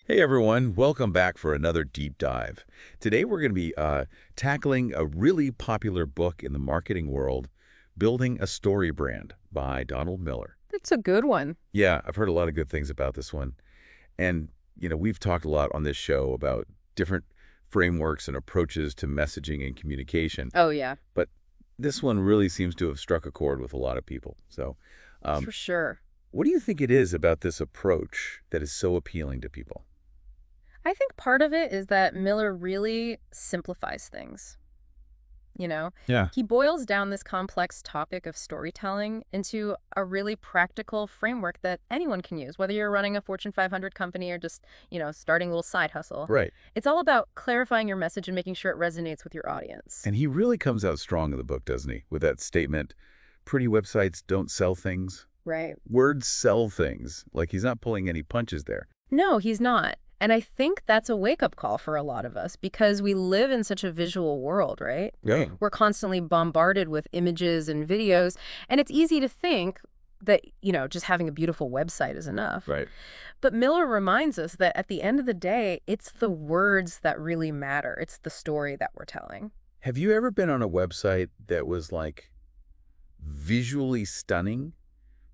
Hey everyone, welcome back for another deep dive. Today we're going to be tackling a really popular book in the marketing world, Building a Story Brand by Donald Miller. That's a good one. Yeah, I've heard a lot of good things about this one. And, we've talked a lot on this show about different frameworks and approaches to messaging and communication. Oh, yeah, But this one really seems to have struck a chord with a lot of people. So, for um, sure. what do you think it is about this approach that is so appealing to people? I think part of it is that Miller really simplifies things. You know, Yeah. he boils down this complex topic of storytelling into a really practical framework that anyone can use, whether you're running a Fortune 500 company or just, starting a little side hustle. Right. It's all about clarifying your message and making sure it resonates with your audience. And he really comes out strong in the book, doesn't he? With that statement, pretty websites don't sell things. Right. Words sell things. Like he's not pulling any punches there. No, he's not. And I think that's a wake-up call for a lot of us because we live in such a visual world, right? Yeah. We're constantly bombarded with images and videos, and it's easy to think that, just having a beautiful website is enough. Right. But Miller reminds us that at the end of the day, it's the words that really matter. It's the story that we're telling. Have you ever been on a website that was like visually stunning,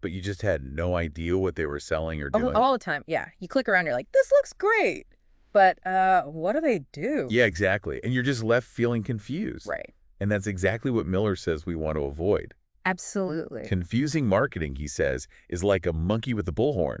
but you just had no idea what they were selling or doing? All the time, yeah. You click around, you're like, this looks great. But what do they do? Yeah, exactly. And you're just left feeling confused. Right. And that's exactly what Miller says we want to avoid. Absolutely. Confusing marketing, he says, is like a monkey with a bullhorn.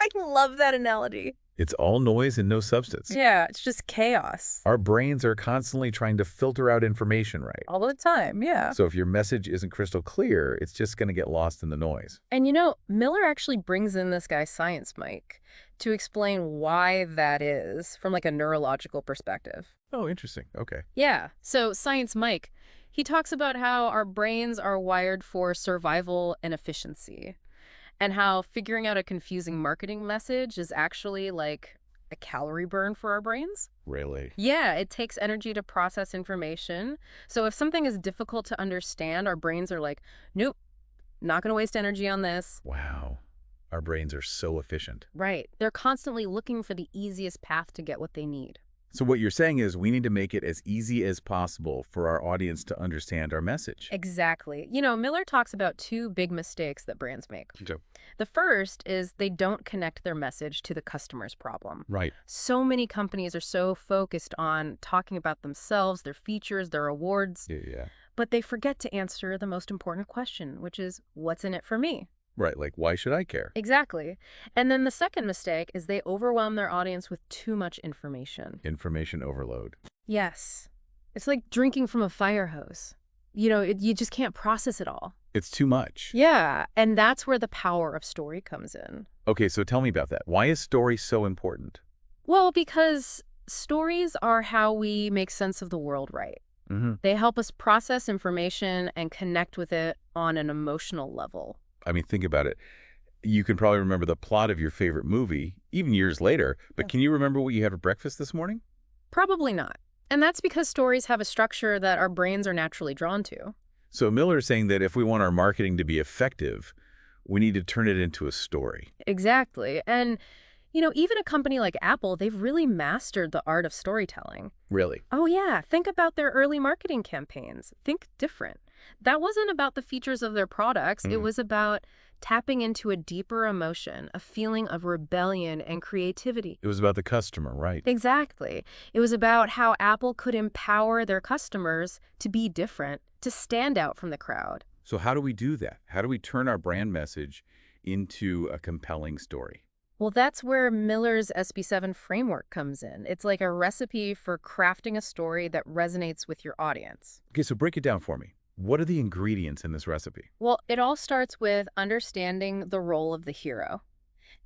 I love that analogy. It's all noise and no substance. Yeah, it's just chaos. Our brains are constantly trying to filter out information, right? All the time, yeah. So if your message isn't crystal clear, it's just going to get lost in the noise. And Miller actually brings in this guy, Science Mike, to explain why that is from like a neurological perspective. Oh, interesting. Okay. Yeah, so Science Mike, he talks about how our brains are wired for survival and efficiency, and how figuring out a confusing marketing message is actually like a calorie burn for our brains. Really? Yeah, it takes energy to process information. So if something is difficult to understand, our brains are like, nope, not going to waste energy on this. Wow. Our brains are so efficient. Right. They're constantly looking for the easiest path to get what they need. So what you're saying is we need to make it as easy as possible for our audience to understand our message. Exactly. Miller talks about two big mistakes that brands make. Okay. The first is they don't connect their message to the customer's problem. Right. So many companies are so focused on talking about themselves, their features, their awards, Yeah. but they forget to answer the most important question, which is, what's in it for me? Right. Like, why should I care? Exactly. And then the second mistake is they overwhelm their audience with too much information. Information overload. Yes. It's like drinking from a fire hose. You just can't process it all. It's too much. Yeah, and that's where the power of story comes in. Okay, so tell me about that. Why is story so important? Well, because stories are how we make sense of the world, right? Mm-hmm. They help us process information and connect with it on an emotional level. I mean, think about it. You can probably remember the plot of your favorite movie, even years later, but Yeah. can you remember what you had for breakfast this morning? Probably not. And that's because stories have a structure that our brains are naturally drawn to. So Miller's saying that if we want our marketing to be effective, we need to turn it into a story. Exactly. And, even a company like Apple, they've really mastered the art of storytelling. Really? Oh, yeah. Think about their early marketing campaigns. Think different. That wasn't about the features of their products. It was about tapping into a deeper emotion, a feeling of rebellion and creativity. It was about the customer, right? Exactly. It was about how Apple could empower their customers to be different, to stand out from the crowd. So how do we do that? How do we turn our brand message into a compelling story? Well, that's where Miller's SB7 framework comes in. It's like a recipe for crafting a story that resonates with your audience. Okay, so break it down for me. What are the ingredients in this recipe? Well, it all starts with understanding the role of the hero.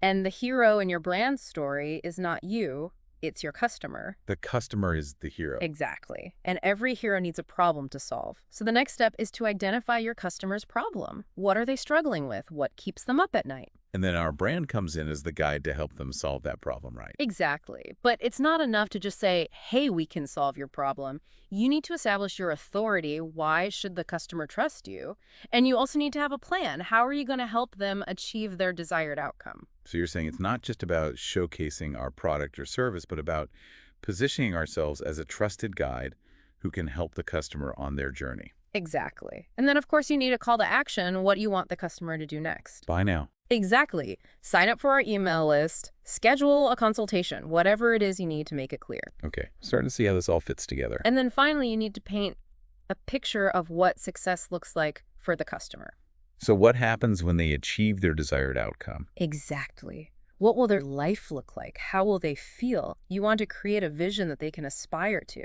And the hero in your brand story is not you, it's your customer. The customer is the hero. Exactly. And every hero needs a problem to solve. So the next step is to identify your customer's problem. What are they struggling with? What keeps them up at night? And then our brand comes in as the guide to help them solve that problem, right? Exactly. But it's not enough to just say, hey, we can solve your problem. You need to establish your authority. Why should the customer trust you? And you also need to have a plan. How are you going to help them achieve their desired outcome? So you're saying it's not just about showcasing our product or service, but about positioning ourselves as a trusted guide who can help the customer on their journey. Exactly. And then, of course, you need a call to action, what you want the customer to do next. Buy now. Exactly. Sign up for our email list, schedule a consultation, whatever it is you need to make it clear. Okay, starting to see how this all fits together. And then finally, you need to paint a picture of what success looks like for the customer. So what happens when they achieve their desired outcome? Exactly. What will their life look like? How will they feel? You want to create a vision that they can aspire to.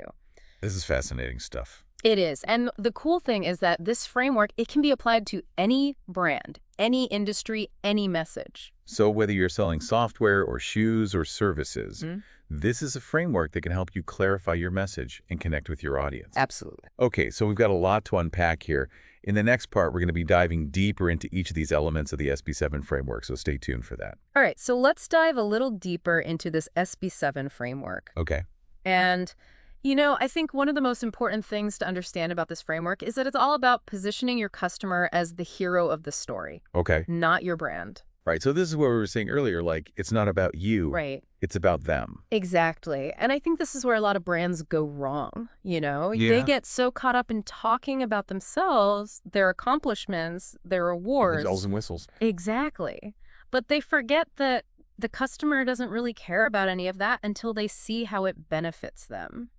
This is fascinating stuff. It is. And the cool thing is that this framework, it can be applied to any brand, any industry, any message. So whether you're selling software or shoes or services, Mhm. this is a framework that can help you clarify your message and connect with your audience. Absolutely. Okay, so we've got a lot to unpack here. In the next part, we're going to be diving deeper into each of these elements of the SB7 framework, so stay tuned for that. All right, so let's dive a little deeper into this SB7 framework. Okay. And, I think one of the most important things to understand about this framework is that it's all about positioning your customer as the hero of the story, Okay. not your brand. Right, so this is what we were saying earlier, like, it's not about you. Right. It's about them. Exactly. And I think this is where a lot of brands go wrong, Yeah. They get so caught up in talking about themselves, their accomplishments, their The rewards. bells and whistles. Exactly. But they forget that the customer doesn't really care about any of that until they see how it benefits them.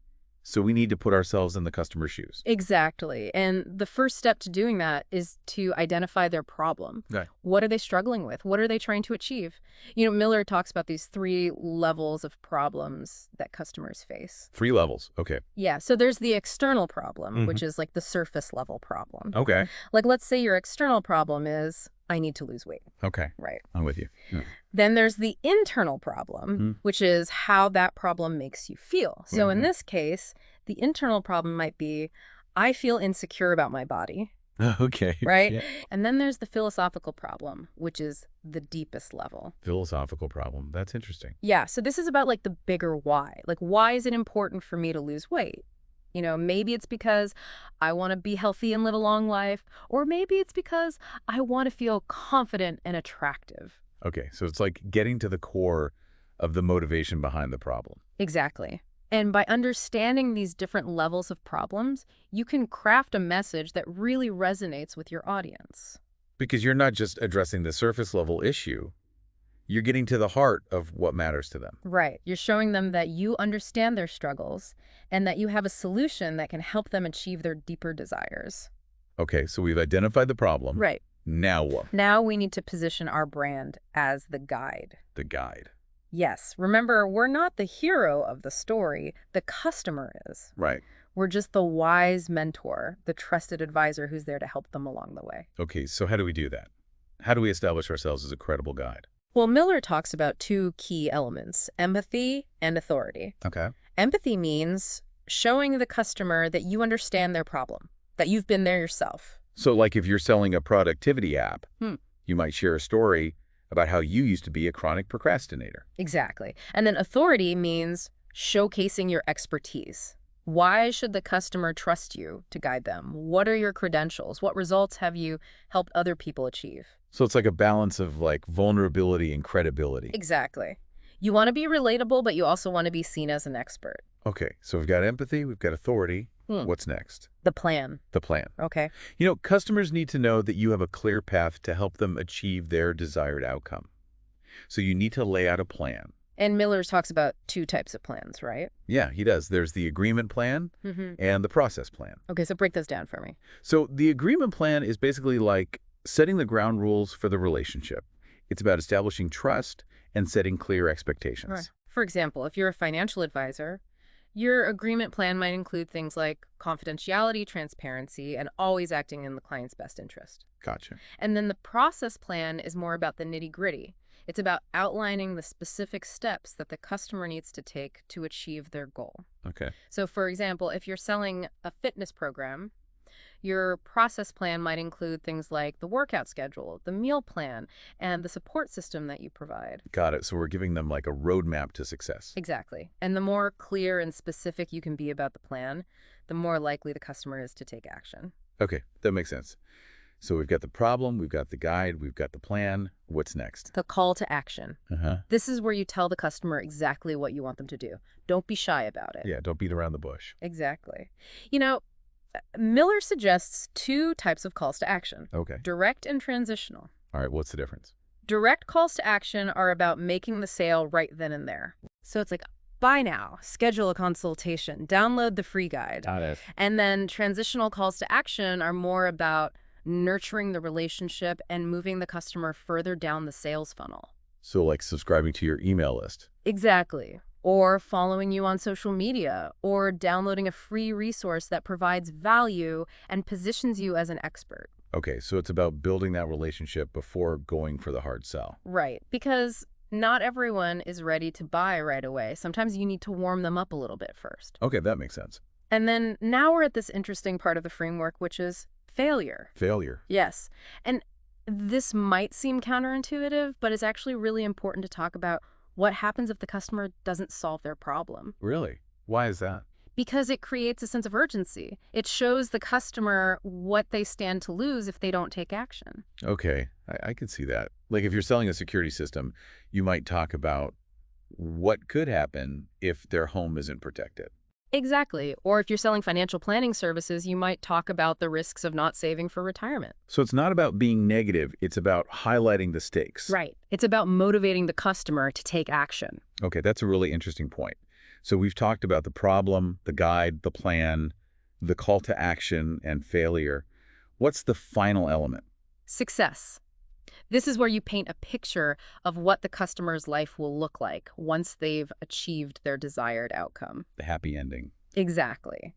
So we need to put ourselves in the customer's shoes. Exactly. And the first step to doing that is to identify their problem. Okay. What are they struggling with? What are they trying to achieve? Miller talks about these 3 levels of problems that customers face. 3 levels. Okay. Yeah, so there's the external problem, Mhm. which is like the surface level problem. Okay. Like, let's say your external problem is, I need to lose weight, Okay. right? I'm with you. Yeah. Then there's the internal problem, which is how that problem makes you feel. So in Mhm. this case, the internal problem might be, I feel insecure about my body, Okay. right? Yeah. And then there's the philosophical problem, which is the deepest level. Philosophical problem. That's interesting. Yeah, so this is about like the bigger why. Like, why is it important for me to lose weight? Maybe it's because I want to be healthy and live a long life, or maybe it's because I want to feel confident and attractive. Okay, so it's like getting to the core of the motivation behind the problem. Exactly. And by understanding these different levels of problems, you can craft a message that really resonates with your audience. Because you're not just addressing the surface level issue, you're getting to the heart of what matters to them. Right. You're showing them that you understand their struggles and that you have a solution that can help them achieve their deeper desires. Okay, so we've identified the problem. Right. Now what? Now we need to position our brand as the guide. The guide. Yes. Remember, we're not the hero of the story. The customer is. Right. We're just the wise mentor, the trusted advisor who's there to help them along the way. Okay, so how do we do that? How do we establish ourselves as a credible guide? Well, Miller talks about 2 key elements, empathy and authority. Okay. Empathy means showing the customer that you understand their problem, that you've been there yourself. So like if you're selling a productivity app, Hmm. you might share a story about how you used to be a chronic procrastinator. Exactly. And then authority means showcasing your expertise. Why should the customer trust you to guide them? What are your credentials? What results have you helped other people achieve? So it's like a balance of like vulnerability and credibility. Exactly. You want to be relatable, but you also want to be seen as an expert. Okay, so we've got empathy, we've got authority. What's next? The plan. The plan. Okay. Customers need to know that you have a clear path to help them achieve their desired outcome. So you need to lay out a plan. And Miller talks about 2 types of plans, right? Yeah, he does. There's the agreement plan Mm-hmm. and the process plan. Okay, so break those down for me. So the agreement plan is basically like setting the ground rules for the relationship. It's about establishing trust and setting clear expectations. Right. For example, if you're a financial advisor, your agreement plan might include things like confidentiality, transparency, and always acting in the client's best interest. Gotcha. And then the process plan is more about the nitty-gritty. It's about outlining the specific steps that the customer needs to take to achieve their goal. Okay. So, for example, if you're selling a fitness program, Your process plan might include things like the workout schedule, the meal plan, and the support system that you provide. Got it. So we're giving them like a roadmap to success. Exactly. And the more clear and specific you can be about the plan, the more likely the customer is to take action. Okay, that makes sense. So we've got the problem, we've got the guide, we've got the plan. What's next? The call to action. Uh-huh. This is where you tell the customer exactly what you want them to do. Don't be shy about it. Yeah, don't beat around the bush. Exactly. You know, Miller suggests two types of calls to action, Okay. direct and transitional. All right, what's the difference? Direct calls to action are about making the sale right then and there. So it's like, buy now, schedule a consultation, download the free guide. Got it. And then transitional calls to action are more about nurturing the relationship and moving the customer further down the sales funnel. So like subscribing to your email list. Exactly. Or following you on social media, or downloading a free resource that provides value and positions you as an expert. Okay, so it's about building that relationship before going for the hard sell. Right. Because not everyone is ready to buy right away. Sometimes you need to warm them up a little bit first. Okay, that makes sense. And then now we're at this interesting part of the framework, which is failure. Failure. Yes. And this might seem counterintuitive, but it's actually really important to talk about what happens if the customer doesn't solve their problem. Really? Why is that? Because it creates a sense of urgency. It shows the customer what they stand to lose if they don't take action. Okay, I could see that. Like if you're selling a security system, you might talk about what could happen if their home isn't protected. Exactly. Or if you're selling financial planning services, you might talk about the risks of not saving for retirement. So it's not about being negative, it's about highlighting the stakes. Right. It's about motivating the customer to take action. Okay, that's a really interesting point. So we've talked about the problem, the guide, the plan, the call to action, and failure. What's the final element? Success. This is where you paint a picture of what the customer's life will look like once they've achieved their desired outcome. The happy ending. Exactly.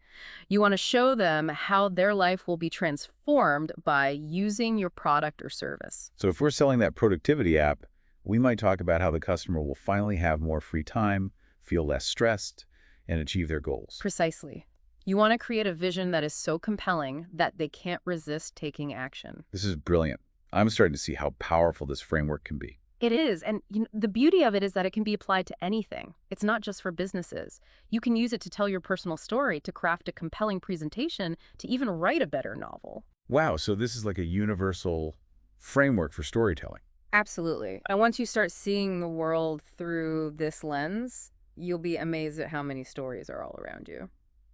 You want to show them how their life will be transformed by using your product or service. So if we're selling that productivity app, we might talk about how the customer will finally have more free time, feel less stressed, and achieve their goals. Precisely. You want to create a vision that is so compelling that they can't resist taking action. This is brilliant. I'm starting to see how powerful this framework can be. It is. And the beauty of it is that it can be applied to anything. It's not just for businesses. You can use it to tell your personal story, to craft a compelling presentation, to even write a better novel. Wow, so this is like a universal framework for storytelling. Absolutely. And once you start seeing the world through this lens, you'll be amazed at how many stories are all around you.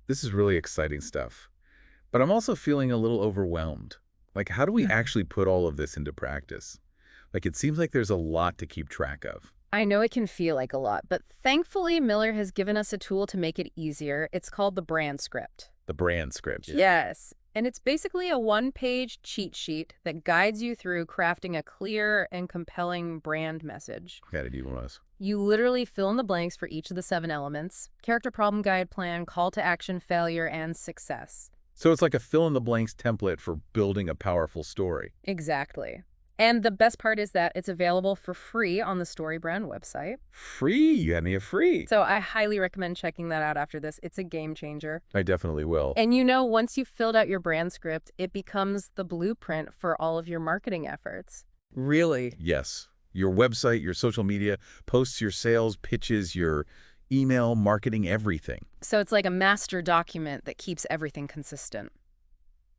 This is really exciting stuff. But I'm also feeling a little overwhelmed. Like, how do we actually put all of this into practice? Like, it seems like there's a lot to keep track of. I know it can feel like a lot, but thankfully Miller has given us a tool to make it easier. It's called the brand script. The brand script. Yes. And it's basically a one-page cheat sheet that guides you through crafting a clear and compelling brand message. Got it, even was. You literally fill in the blanks for each of the 7 elements: character, problem, guide, plan, call to action, failure, and success. So it's like a fill-in-the-blanks template for building a powerful story. Exactly. And the best part is that it's available for free on the StoryBrand website. Free? You had me a free. So I highly recommend checking that out after this. It's a game changer. I definitely will. And once you've filled out your brand script, it becomes the blueprint for all of your marketing efforts. Really? Yes. Your website, your social media, posts, your sales, pitches, your email, marketing, everything. So it's like a master document that keeps everything consistent.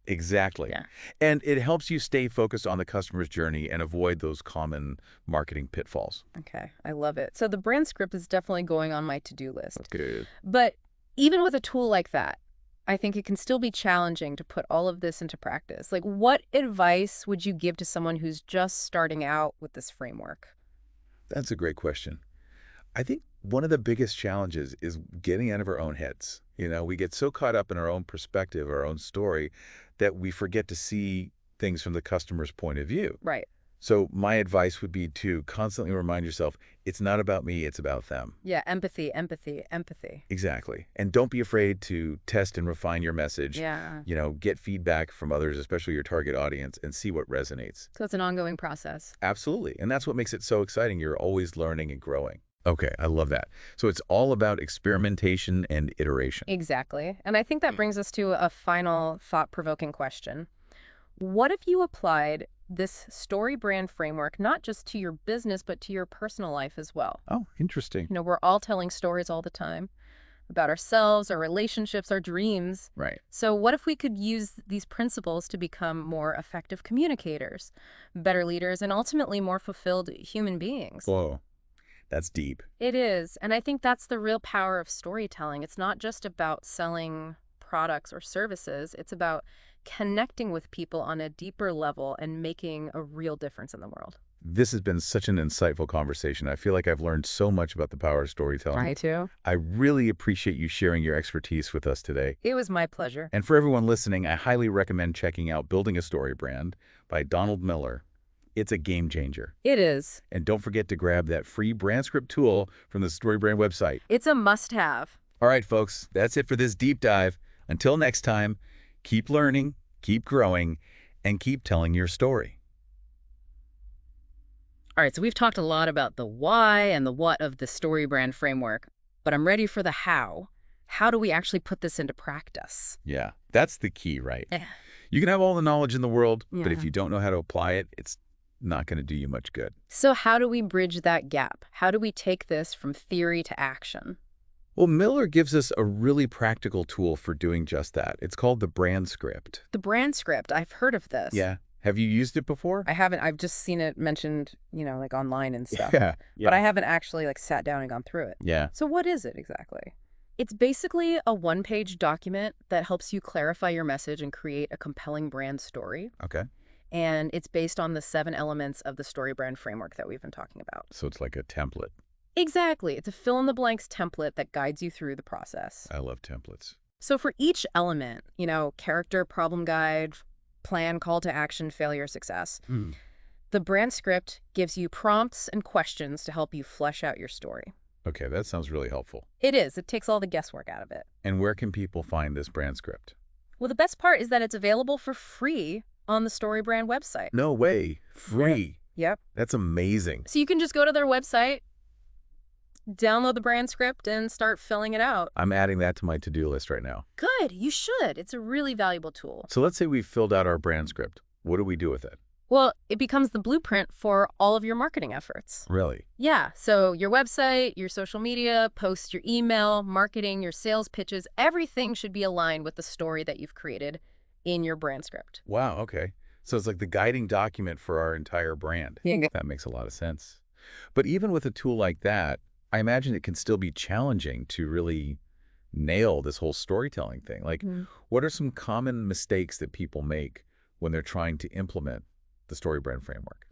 Exactly. Yeah. And it helps you stay focused on the customer's journey and avoid those common marketing pitfalls. Okay, I love it. So the brand script is definitely going on my to-do list. That's good. But even with a tool like that, I think it can still be challenging to put all of this into practice. Like, what advice would you give to someone who's just starting out with this framework? That's a great question. I think one of the biggest challenges is getting out of our own heads. We get so caught up in our own perspective, our own story, that we forget to see things from the customer's point of view. Right. So my advice would be to constantly remind yourself, it's not about me, it's about them. Yeah, empathy, empathy, empathy. Exactly. And don't be afraid to test and refine your message. Yeah. Get feedback from others, especially your target audience, and see what resonates. So it's an ongoing process. Absolutely. And that's what makes it so exciting. You're always learning and growing. Okay, I love that. So it's all about experimentation and iteration. Exactly. And I think that brings us to a final thought-provoking question. What if you applied this story brand framework not just to your business, but to your personal life as well? Oh, interesting. We're all telling stories all the time about ourselves, our relationships, our dreams. Right. So, what if we could use these principles to become more effective communicators, better leaders, and ultimately more fulfilled human beings? Whoa, that's deep. It is. And I think that's the real power of storytelling. It's not just about selling products or services, it's about connecting with people on a deeper level and making a real difference in the world. This has been such an insightful conversation. I feel like I've learned so much about the power of storytelling. I too. I really appreciate you sharing your expertise with us today. It was my pleasure. And for everyone listening, I highly recommend checking out Building a Story Brand by Donald Miller. It's a game changer. It is. And don't forget to grab that free brand script tool from the StoryBrand website. It's a must have. All right, folks, that's it for this deep dive. Until next time, keep learning, keep growing, and keep telling your story. All right, so we've talked a lot about the why and the what of the StoryBrand framework, but I'm ready for the how. How do we actually put this into practice? Yeah, that's the key, right? Yeah. You can have all the knowledge in the world, but if Yeah. you don't know how to apply it, it's not going to do you much good. So how do we bridge that gap? How do we take this from theory to action? Well, Miller gives us a really practical tool for doing just that. It's called the brand script. The brand script, I've heard of this. Yeah. Have you used it before? I haven't. I've just seen it mentioned, like online and stuff. Yeah. But I haven't actually sat down and gone through it. Yeah. So what is it exactly? It's basically a one-page document that helps you clarify your message and create a compelling brand story. Okay. And it's based on the 7 elements of the StoryBrand framework that we've been talking about. So it's like a template. Exactly. It's a fill-in-the-blanks template that guides you through the process. I love templates. So for each element, character, problem guide, plan, call to action, failure, success, the brand script gives you prompts and questions to help you flesh out your story. Okay, that sounds really helpful. It is. It takes all the guesswork out of it. And where can people find this brand script? Well, the best part is that it's available for free on the StoryBrand website. No way. Free. Yep. That's amazing. So you can just go to their website, download the brand script, and start filling it out. I'm adding that to my to-do list right now. Good. You should. It's a really valuable tool. So let's say we've filled out our brand script. What do we do with it? Well, it becomes the blueprint for all of your marketing efforts. Really? Yeah. So your website, your social media, posts, your email, marketing, your sales pitches, everything should be aligned with the story that you've created in your brand script. Wow, okay. So it's like the guiding document for our entire brand. Yeah. That makes a lot of sense. But even with a tool like that, I imagine it can still be challenging to really nail this whole storytelling thing. Like, what are some common mistakes that people make when they're trying to implement the StoryBrand framework?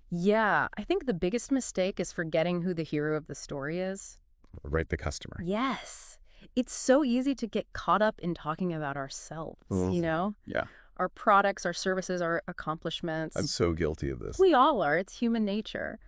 Yeah, I think the biggest mistake is forgetting who the hero of the story is. Right, the customer. Yes. It's so easy to get caught up in talking about ourselves, Yeah, Our products, our services, our accomplishments. I'm so guilty of this. We all are. It's human nature.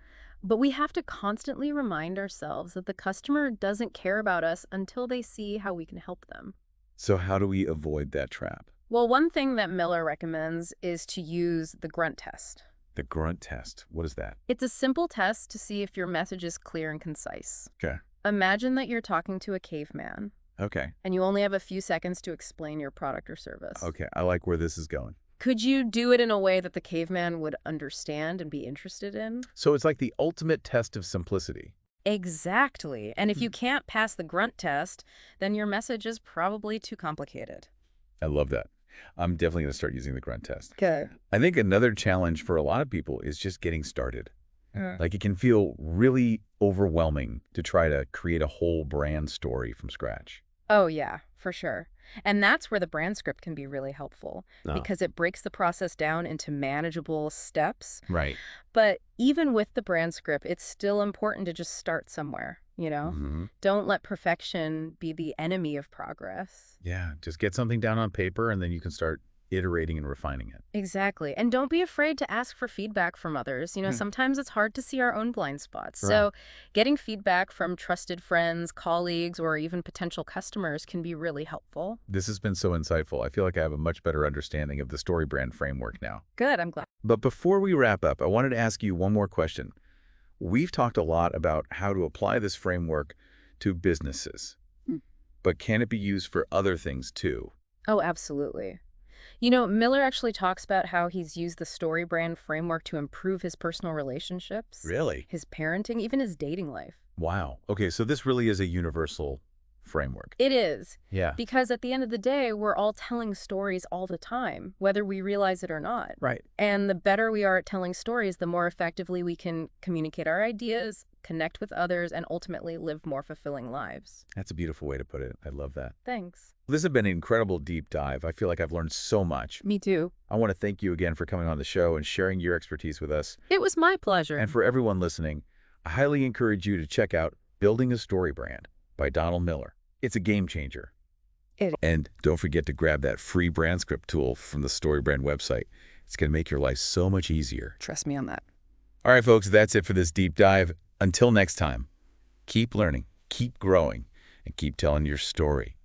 But we have to constantly remind ourselves that the customer doesn't care about us until they see how we can help them. So how do we avoid that trap? Well, one thing that Miller recommends is to use the grunt test. The grunt test. What is that? It's a simple test to see if your message is clear and concise. Okay. Imagine that you're talking to a caveman, Okay. and you only have a few seconds to explain your product or service. Okay. I like where this is going. Could you do it in a way that the caveman would understand and be interested in? So it's like the ultimate test of simplicity. Exactly. And if you can't pass the grunt test, then your message is probably too complicated. I love that. I'm definitely going to start using the grunt test. Okay. I think another challenge for a lot of people is just getting started. Like it can feel really overwhelming to try to create a whole brand story from scratch. Oh, yeah, for sure. And that's where the brand script can be really helpful because it breaks the process down into manageable steps. Right. But even with the brand script, it's still important to just start somewhere, Don't let perfection be the enemy of progress. Yeah. Just get something down on paper and then you can start iterating and refining it. Exactly. And don't be afraid to ask for feedback from others. Sometimes it's hard to see our own blind spots. So getting feedback from trusted friends, colleagues, or even potential customers can be really helpful. This has been so insightful. I feel like I have a much better understanding of the StoryBrand framework now. Good. I'm glad. But before we wrap up, I wanted to ask you one more question. We've talked a lot about how to apply this framework to businesses, Hmm. but can it be used for other things too? Oh, absolutely. Miller actually talks about how he's used the StoryBrand framework to improve his personal relationships, Really? his parenting, even his dating life. Wow. Okay, so this really is a universal framework. It is, Yeah. because at the end of the day, we're all telling stories all the time, whether we realize it or not. Right. And the better we are at telling stories, the more effectively we can communicate our ideas, connect with others, and ultimately live more fulfilling lives. That's a beautiful way to put it. I love that. Thanks. This has been an incredible deep dive. I feel like I've learned so much. Me too. I want to thank you again for coming on the show and sharing your expertise with us. It was my pleasure. And for everyone listening, I highly encourage you to check out Building a Story Brand by Donald Miller. It's a game changer. And don't forget to grab that free brand script tool from the StoryBrand website. It's going to make your life so much easier. Trust me on that. All right, folks, that's it for this deep dive. Until next time, keep learning, keep growing, and keep telling your story.